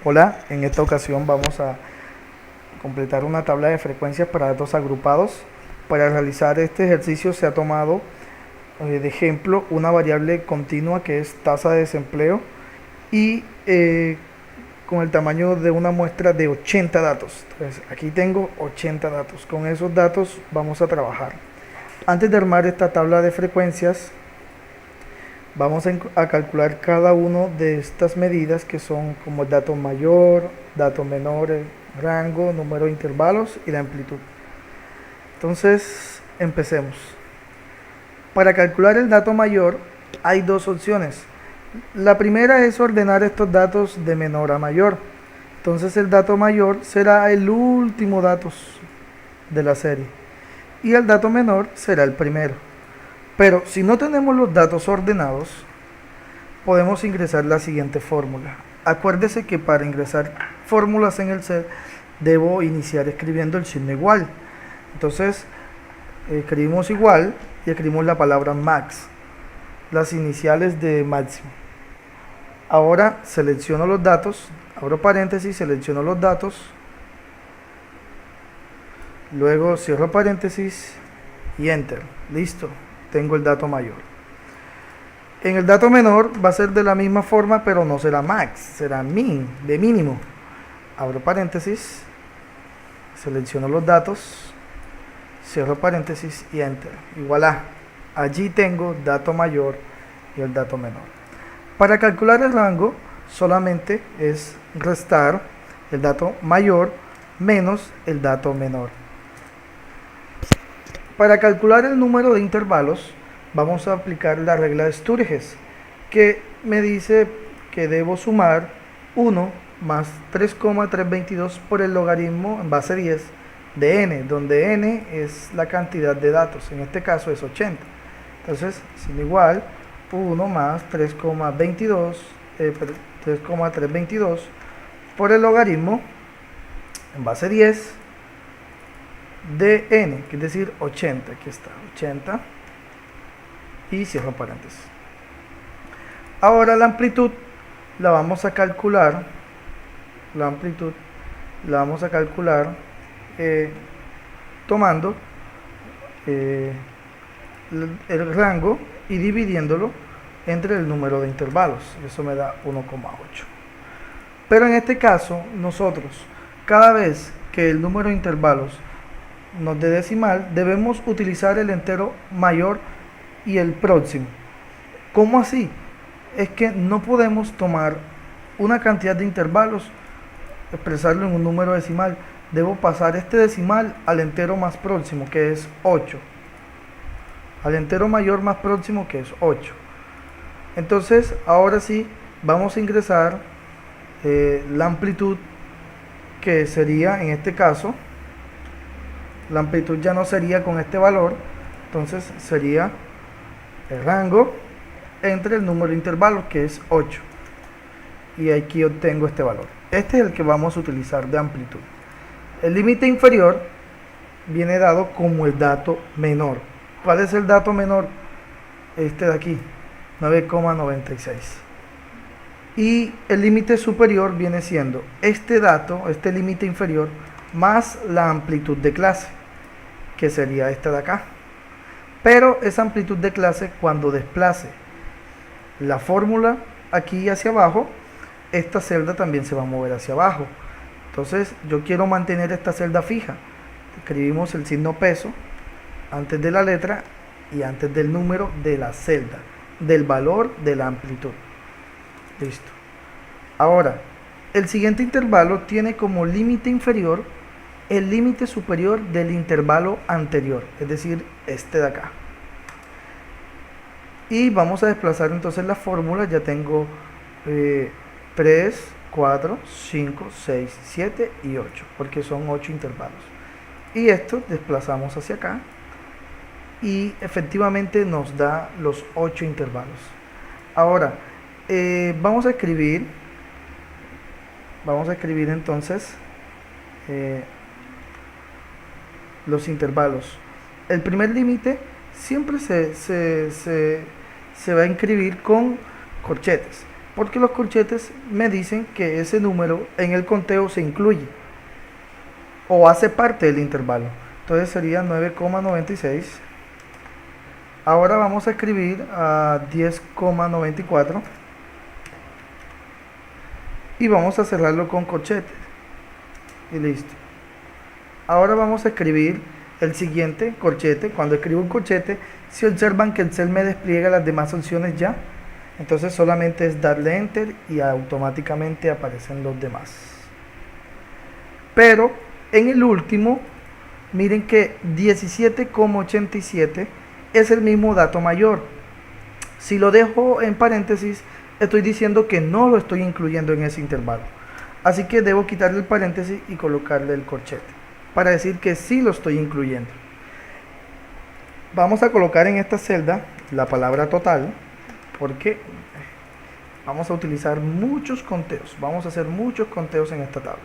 Hola, en esta ocasión vamos a completar una tabla de frecuencias para datos agrupados. Para realizar este ejercicio se ha tomado de ejemplo una variable continua que es tasa de desempleo y con el tamaño de una muestra de 80 datos. Entonces aquí tengo 80 datos. Con esos datos vamos a trabajar. Antes de armar esta tabla de frecuencias, vamos a calcular cada uno de estas medidas que son como el dato mayor, dato menor, el rango, número de intervalos y la amplitud. Entonces, empecemos. Para calcular el dato mayor hay dos opciones. La primera es ordenar estos datos de menor a mayor. Entonces el dato mayor será el último dato de la serie y el dato menor será el primero. Pero si no tenemos los datos ordenados, podemos ingresar la siguiente fórmula. Acuérdese que para ingresar fórmulas en el set debo iniciar escribiendo el signo igual. Entonces escribimos igual y escribimos la palabra max, las iniciales de máximo. Ahora selecciono los datos, abro paréntesis, selecciono los datos, luego cierro paréntesis y enter. Listo, tengo el dato mayor. En el dato menor va a ser de la misma forma, pero no será max, será min, de mínimo. Abro paréntesis, selecciono los datos, cierro paréntesis y enter. Y voilà, allí tengo dato mayor y el dato menor. Para calcular el rango solamente es restar el dato mayor menos el dato menor. Para calcular el número de intervalos vamos a aplicar la regla de Sturges, que me dice que debo sumar 1 más 3,322 por el logaritmo en base 10 de n, donde n es la cantidad de datos, en este caso es 80. Entonces, sin igual, 1 más 3,322 por el logaritmo en base 10 de n, que es decir 80. Aquí está, 80. Y cierro paréntesis. Ahora la amplitud la vamos a calcular. La amplitud la vamos a calcular tomando el rango y dividiéndolo entre el número de intervalos. Eso me da 1,8. Pero en este caso, nosotros, cada vez que el número de intervalos nos dé decimal, debemos utilizar el entero mayor y el próximo. ¿Cómo así? Es que no podemos tomar una cantidad de intervalos, expresarlo en un número decimal. Debo pasar este decimal al entero más próximo, que es 8. Al entero mayor más próximo, que es 8. Entonces, ahora sí, vamos a ingresar la amplitud, que sería, en este caso, la amplitud ya no sería con este valor, entonces sería el rango entre el número de intervalos, que es 8, y aquí obtengo este valor. Este es el que vamos a utilizar de amplitud. El límite inferior viene dado como el dato menor. ¿Cuál es el dato menor? Este de aquí, 9,96. Y el límite superior viene siendo este dato, este límite inferior, más la amplitud de clase, que sería esta de acá. Pero esa amplitud de clase, cuando desplace la fórmula aquí hacia abajo, esta celda también se va a mover hacia abajo. Entonces yo quiero mantener esta celda fija. Escribimos el signo peso antes de la letra y antes del número de la celda, del valor de la amplitud. Listo. Ahora, el siguiente intervalo tiene como límite inferior el límite superior del intervalo anterior, es decir, este de acá. Y vamos a desplazar entonces la fórmula. Ya tengo 3, 4, 5, 6, 7 y 8, porque son 8 intervalos. Y esto desplazamos hacia acá y efectivamente nos da los 8 intervalos. Ahora, vamos a escribir entonces los intervalos. El primer límite siempre se va a inscribir con corchetes. porque los corchetes me dicen que ese número en el conteo se incluye o hace parte del intervalo. Entonces sería 9,96. Ahora vamos a escribir a 10,94 y vamos a cerrarlo con corchetes y listo. Ahora vamos a escribir el siguiente corchete. Cuando escribo un corchete, si observan que el cel me despliega las demás opciones ya, entonces solamente es darle enter y automáticamente aparecen los demás. Pero en el último, miren que 17,87 es el mismo dato mayor. Si lo dejo en paréntesis, estoy diciendo que no lo estoy incluyendo en ese intervalo. Así que debo quitarle el paréntesis y colocarle el corchete para decir que sí lo estoy incluyendo. Vamos a colocar en esta celda la palabra total, porque vamos a utilizar muchos conteos. Vamos a hacer muchos conteos en esta tabla.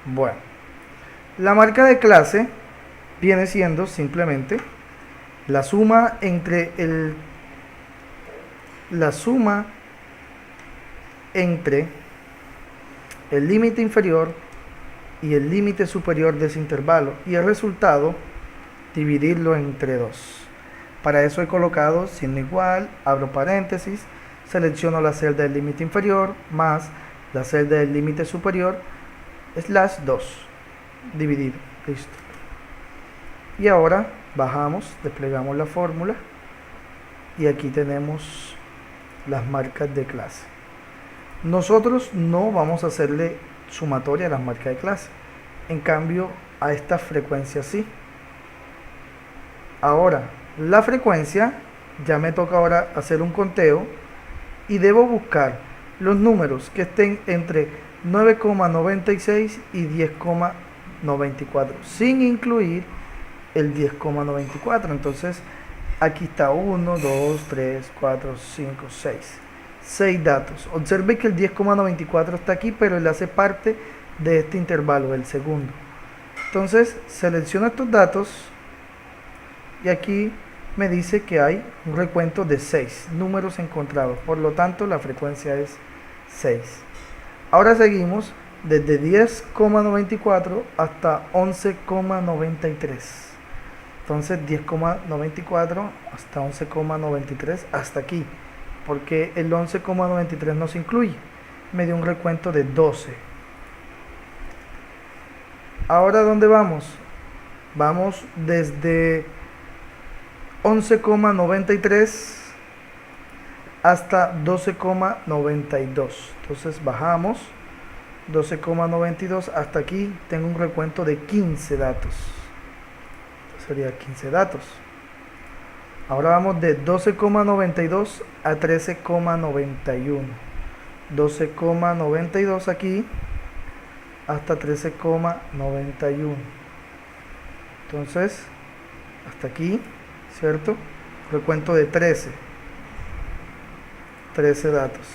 Bueno, la marca de clase viene siendo simplemente la suma entre el límite inferior y el límite superior de ese intervalo, y el resultado dividirlo entre 2. Para eso he colocado signo igual, abro paréntesis, selecciono la celda del límite inferior más la celda del límite superior, slash 2, dividido, listo. Y ahora bajamos, desplegamos la fórmula y aquí tenemos las marcas de clase. Nosotros no vamos a hacerle sumatoria a las marcas de clase, en cambio a esta frecuencia sí. Ahora la frecuencia ya me toca ahora hacer un conteo y debo buscar los números que estén entre 9,96 y 10,94 sin incluir el 10,94. Entonces aquí está 1, 2, 3, 4, 5, 6 datos. Observe que el 10,94 está aquí, pero él hace parte de este intervalo, el segundo. Entonces selecciono estos datos y aquí me dice que hay un recuento de 6 números encontrados, por lo tanto la frecuencia es 6. Ahora seguimos desde 10,94 hasta 11,93. Entonces 10,94 hasta 11,93 hasta aquí, porque el 11,93 no se incluye, me dio un recuento de 12. Ahora ¿dónde vamos? Vamos desde 11,93 hasta 12,92. Entonces bajamos 12,92 hasta aquí, tengo un recuento de 15 datos. Sería 15 datos. Ahora vamos de 12,92 a 13,91. 12,92 aquí hasta 13,91. Entonces hasta aquí, ¿cierto? Recuento de 13 datos.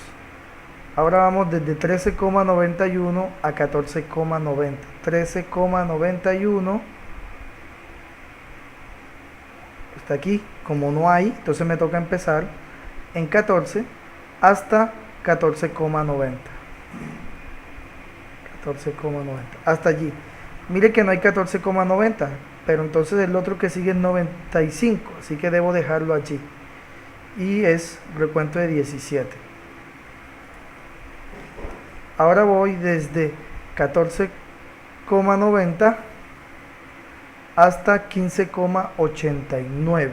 Ahora vamos desde 13,91 a 14,90. 13,91 hasta aquí, como no hay, entonces me toca empezar en 14 hasta 14,90. 14,90 hasta allí. Mire que no hay 14,90, pero entonces el otro que sigue es 95, así que debo dejarlo allí, y es recuento de 17. Ahora voy desde 14,90 hasta 15,89.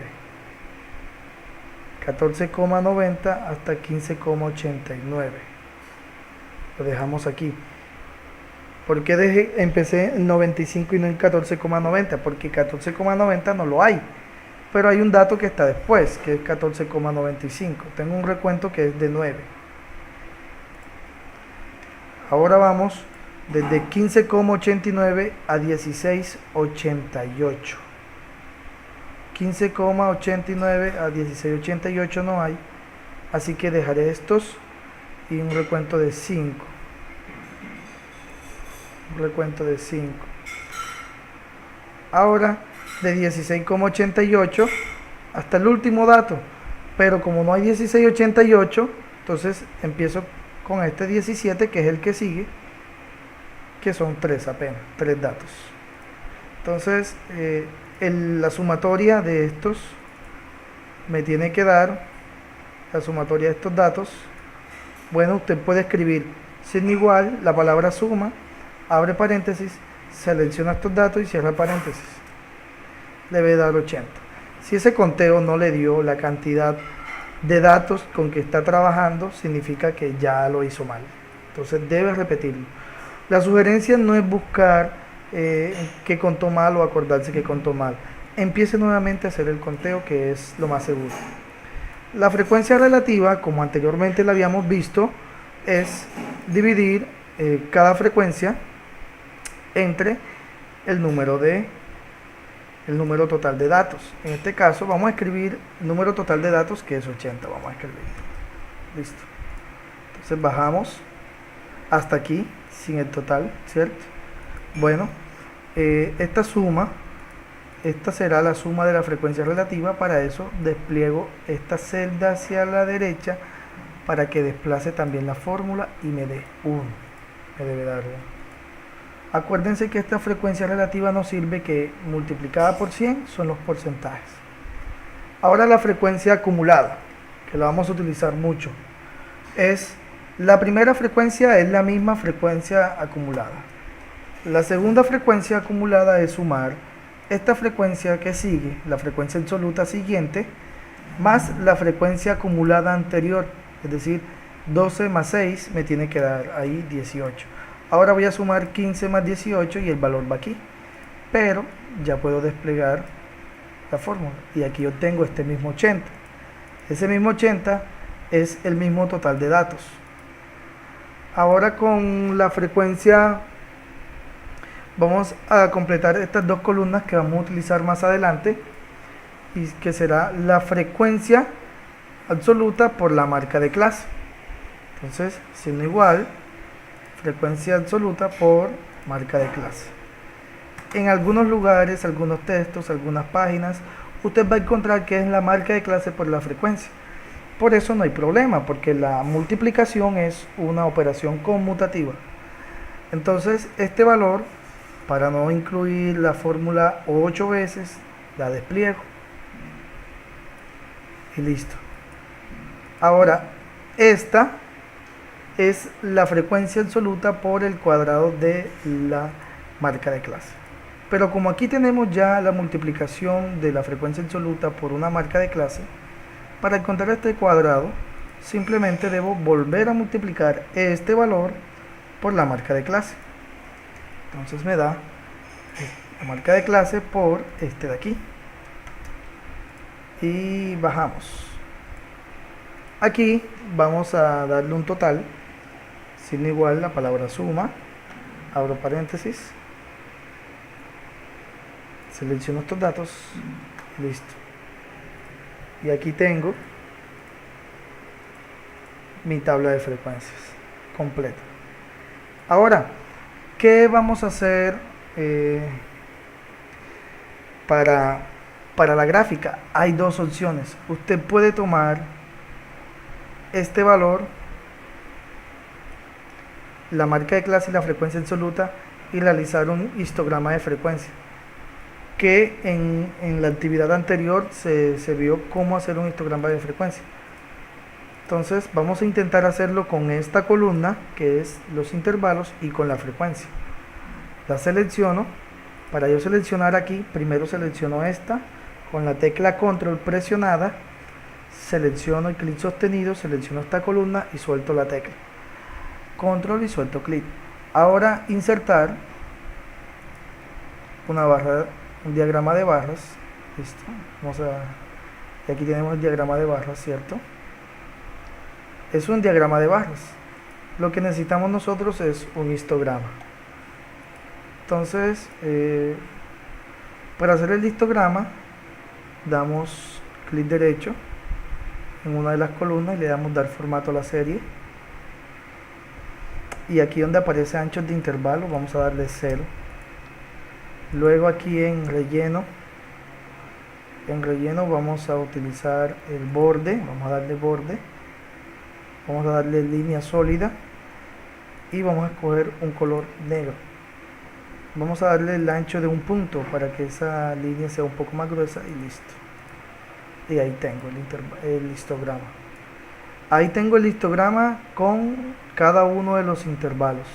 14,90 hasta 15,89. Lo dejamos aquí. ¿Por qué empecé en 95 y no en 14,90? Porque 14,90 no lo hay, pero hay un dato que está después, que es 14,95. Tengo un recuento que es de 9. Ahora vamos desde 15,89 a 16,88. 15,89 a 16,88 no hay, así que dejaré estos y un recuento de 5. Un recuento de 5. Ahora de 16,88 hasta el último dato, pero como no hay 16,88, Entonces empiezo con este 17, que es el que sigue, que son 3 apenas, 3 datos. Entonces la sumatoria de estos me tiene que dar, la sumatoria de estos datos, bueno, usted puede escribir signo igual, la palabra suma, abre paréntesis, selecciona estos datos y cierra paréntesis. Le debe dar 80. Si ese conteo no le dio la cantidad de datos con que está trabajando, significa que ya lo hizo mal. Entonces debe repetirlo. La sugerencia no es buscar que contó mal o acordarse que contó mal. Empiece nuevamente a hacer el conteo, que es lo más seguro. La frecuencia relativa, como anteriormente la habíamos visto, es dividir cada frecuencia entre el número total de datos. En este caso vamos a escribir el número total de datos, que es 80. Vamos a escribir. Listo. Entonces bajamos hasta aquí sin el total, ¿cierto? Bueno, esta será la suma de la frecuencia relativa. Para eso despliego esta celda hacia la derecha para que desplace también la fórmula y me dé 1. Me debe dar 1. Acuérdense que esta frecuencia relativa nos sirve, que multiplicada por 100 son los porcentajes. Ahora la frecuencia acumulada, que la vamos a utilizar mucho, la primera frecuencia es la misma frecuencia acumulada. La segunda frecuencia acumulada es sumar esta frecuencia que sigue, la frecuencia absoluta siguiente, más la frecuencia acumulada anterior, es decir, 12 más 6 me tiene que dar ahí 18. Ahora voy a sumar 15 más 18 y el valor va aquí, pero ya puedo desplegar la fórmula y aquí obtengo este mismo 80. Ese mismo 80 es el mismo total de datos. Ahora con la frecuencia vamos a completar estas dos columnas que vamos a utilizar más adelante, y que será la frecuencia absoluta por la marca de clase. Entonces, signo igual, frecuencia absoluta por marca de clase. En algunos lugares, algunos textos, algunas páginas, usted va a encontrar que es la marca de clase por la frecuencia. Por eso no hay problema, porque la multiplicación es una operación conmutativa. Entonces, este valor, para no incluir la fórmula 8 veces, la despliego. Y listo. Ahora, esta es la frecuencia absoluta por el cuadrado de la marca de clase. Pero como aquí tenemos ya la multiplicación de la frecuencia absoluta por una marca de clase, para encontrar este cuadrado, simplemente debo volver a multiplicar este valor por la marca de clase. Entonces me da la marca de clase por este de aquí. Y bajamos. Aquí vamos a darle un total, signo igual, la palabra suma, abro paréntesis, selecciono estos datos, listo. Y aquí tengo mi tabla de frecuencias completa. Ahora, ¿qué vamos a hacer para la gráfica? Hay dos opciones. Usted puede tomar este valor, la marca de clase y la frecuencia absoluta, y realizar un histograma de frecuencia, que en la actividad anterior se vio cómo hacer un histograma de frecuencia. Entonces vamos a intentar hacerlo con esta columna, que es los intervalos, y con la frecuencia. La selecciono. Para yo seleccionar aquí, primero selecciono esta, con la tecla control presionada, selecciono el clic sostenido, selecciono esta columna y suelto la tecla control y suelto clic. Ahora insertar una barra, un diagrama de barras. Listo. Y aquí tenemos el diagrama de barras, ¿cierto? Es un diagrama de barras. Lo que necesitamos nosotros es un histograma. Entonces, para hacer el histograma, damos clic derecho en una de las columnas y le damos dar formato a la serie. Y aquí donde aparece anchos de intervalo, vamos a darle 0. Luego aquí en relleno vamos a utilizar el borde, vamos a darle borde. Vamos a darle línea sólida y vamos a escoger un color negro. Vamos a darle el ancho de un punto para que esa línea sea un poco más gruesa y listo. Y ahí tengo el histograma. Ahí tengo el histograma con cada uno de los intervalos.